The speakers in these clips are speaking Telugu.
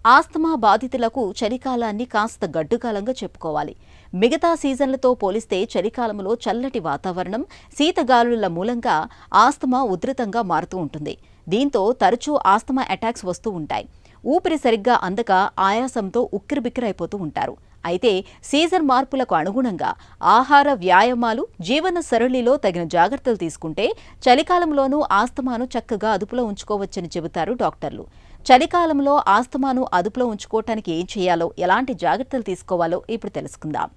ఆస్తమా బాధితులకు చలికాలాన్ని కాస్త గడ్డుకాలంగా చెప్పుకోవాలి. మిగతా సీజన్లతో పోలిస్తే చలికాలంలో చల్లటి వాతావరణం, శీతగాలుల మూలంగా ఆస్తమా ఉధృతంగా మారుతూ ఉంటుంది. దీంతో తరచూ ఆస్తమా అటాక్స్ వస్తూ ఉంటాయి. ఊపిరి సరిగ్గా అందక ఆయాసంతో ఉక్కిరిబిక్కిరైపోతూ ఉంటారు. అయితే సీజన్ మార్పులకు అనుగుణంగా ఆహార, వ్యాయామాలు, జీవన సరళిలో తగిన జాగ్రత్తలు తీసుకుంటే చలికాలంలోనూ ఆస్తమాను చక్కగా అదుపులో ఉంచుకోవచ్చని చెబుతారు డాక్టర్లు. చలికాలంలో ఆస్తమాను అదుపులో ఉంచుకోవటానికి ఏం చేయాలో, ఎలాంటి జాగ్రత్తలు తీసుకోవాలో ఇప్పుడు తెలుసుకుందాం.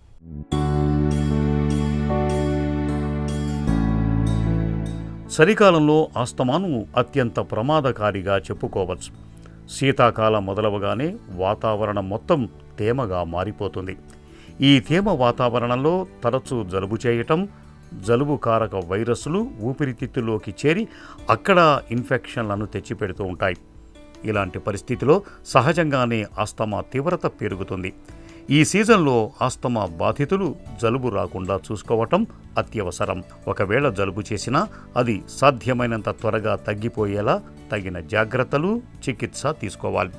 చలికాలంలో ఆస్తమాను అత్యంత ప్రమాదకారిగా చెప్పుకోవచ్చు. శీతాకాలం మొదలవగానే వాతావరణం మొత్తం తేమగా మారిపోతుంది. ఈ తేమ వాతావరణంలో తరచూ జలుబు చేయటం, జలుబు కారక వైరస్లు ఊపిరితిత్తుల్లోకి చేరి అక్కడ ఇన్ఫెక్షన్లను తెచ్చిపెడుతూ ఉంటాయి. ఇలాంటి పరిస్థితిలో సహజంగానే ఆస్తమా తీవ్రత పెరుగుతుంది. ఈ సీజన్లో ఆస్తమా బాధితులు జలుబు రాకుండా చూసుకోవటం అత్యవసరం. ఒకవేళ జలుబు చేసినా అది సాధ్యమైనంత త్వరగా తగ్గిపోయేలా తగిన జాగ్రత్తలు, చికిత్స తీసుకోవాలి.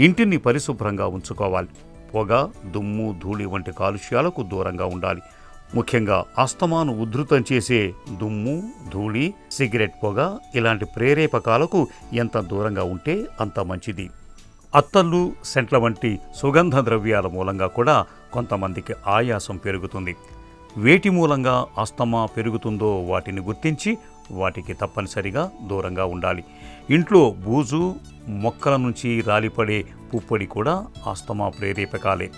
ఇంటిని పరిశుభ్రంగా ఉంచుకోవాలి. పొగ, దుమ్ము, ధూళి వంటి కాలుష్యాలకు దూరంగా ఉండాలి. ముఖ్యంగా ఆస్తమాను ఉధృతం చేసే దుమ్ము, ధూళి, సిగరెట్ పొగ ఇలాంటి ప్రేరేపకాలకు ఎంత దూరంగా ఉంటే అంత మంచిది. అత్తళ్ళు, సెంట్ల వంటి సుగంధ ద్రవ్యాల మూలంగా కూడా కొంతమందికి ఆయాసం పెరుగుతుంది. వేటి మూలంగా ఆస్తమా పెరుగుతుందో వాటిని గుర్తించి వాటికి తప్పనిసరిగా దూరంగా ఉండాలి. ఇంట్లో బూజు, మొక్కల నుంచి రాలిపడే పుప్పొడి కూడా ఆస్తమా ప్రేరేపకాలే.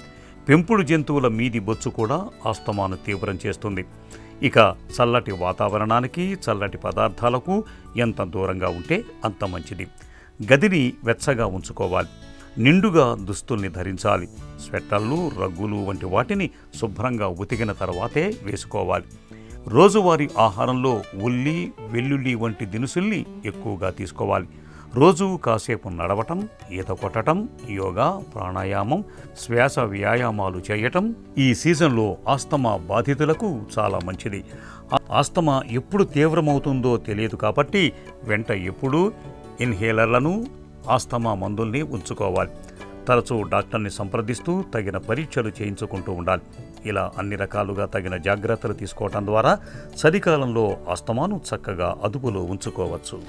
పెంపుడు జంతువుల మీది బొచ్చు కూడా ఆస్తమాను తీవ్రం చేస్తుంది. ఇక చల్లటి వాతావరణానికి, చల్లటి పదార్థాలకు ఎంత దూరంగా ఉంటే అంత మంచిది. గదిని వెచ్చగా ఉంచుకోవాలి. నిండుగా దుస్తుల్ని ధరించాలి. స్వెట్టర్లు, రగ్గులు వంటి వాటిని శుభ్రంగా ఉతికిన తర్వాతే వేసుకోవాలి. రోజువారీ ఆహారంలో ఉల్లి, వెల్లుల్లి వంటి దినుసుల్ని ఎక్కువగా తీసుకోవాలి. రోజు కాసేపు నడవటం, ఈత కొట్టడం, యోగా, ప్రాణాయామం, శ్వాస వ్యాయామాలు చేయటం ఈ సీజన్లో ఆస్తమా బాధితులకు చాలా మంచిది. ఆస్తమా ఎప్పుడు తీవ్రమవుతుందో తెలియదు కాబట్టి వెంట ఎప్పుడూ ఇన్హేలర్లను, ఆస్తమా మందుల్ని ఉంచుకోవాలి. తరచూ డాక్టర్ని సంప్రదిస్తూ తగిన పరీక్షలు చేయించుకుంటూ ఉండాలి. ఇలా అన్ని రకాలుగా తగిన జాగ్రత్తలు తీసుకోవటం ద్వారా చలికాలంలో ఆస్తమాను చక్కగా అదుపులో ఉంచుకోవచ్చు.